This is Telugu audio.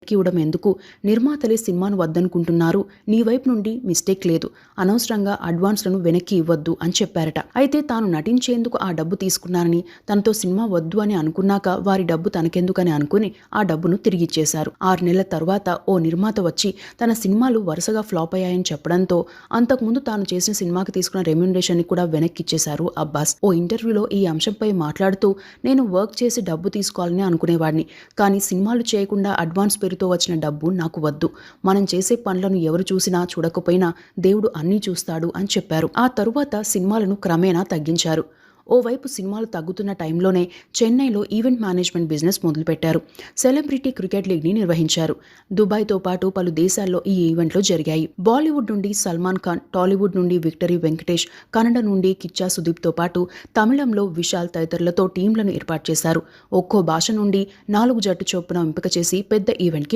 ఇవ్వడం ఎందుకు? నిర్మాతలే సినిమాను వద్దనుకుంటున్నారు. నీ వైపు నుండి మిస్టేక్ లేదు. అనవసరంగా అడ్వాన్స్‌లను వెనక్కి ఇవ్వొద్దు అని చెప్పారట. అయితే తాను నటించేందుకు ఆ డబ్బు తీసుకున్నానని, తనతో సినిమా వద్దు అని అనుకున్నాక వారి డబ్బు తనకెందుకని అనుకుని ఆ డబ్బును తిరిగిచ్చేశారు. 6 నెలల తరువాత ఓ నిర్మాత వచ్చి తన సినిమాలు వరుసగా ఫ్లాప్ అయ్యాయని చెప్పడంతో అంతకుముందు తాను చేసిన సినిమాకి తీసుకున్న రెమ్యునరేషన్‌ని కూడా వెనక్కిచ్చేశారు అబ్బాస్. ఓ ఇంటర్వ్యూలో ఈ అంశంపై మాట్లాడుతూ, నేను వర్క్ చేసి డబ్బు తీసుకోవాలని అనుకునేవాడిని. కానీ సినిమాలు చేయకుండా అడ్వాన్స్ పేరుతో వచ్చిన డబ్బు నాకు వద్దు. మనం చేసే పనులను ఎవరు చూసినా చూడకపోయినా దేవుడు అన్నీ చూస్తాడు అని చెప్పారు. ఆ తరువాత సినిమాలను క్రమేణా తగ్గించారు. ఓవైపు సినిమాలు తగ్గుతున్న టైంలోనే చెన్నైలో ఈవెంట్ మేనేజ్మెంట్ బిజినెస్ మొదలుపెట్టారు. సెలబ్రిటీ క్రికెట్ లీగ్ని నిర్వహించారు. దుబాయ్తో పాటు పలు దేశాల్లో ఈ ఈవెంట్లు జరిగాయి. బాలీవుడ్ నుండి సల్మాన్ ఖాన్, టాలీవుడ్ నుండి విక్టరీ వెంకటేష్, కన్నడ నుండి కిచ్చా సుదీప్తో పాటు తమిళంలో విశాల్ తదితరులతో టీంలను ఏర్పాటు చేశారు. ఒక్కో భాష నుండి 4 జట్టు చొప్పున ఎంపిక చేసి పెద్ద ఈవెంట్కి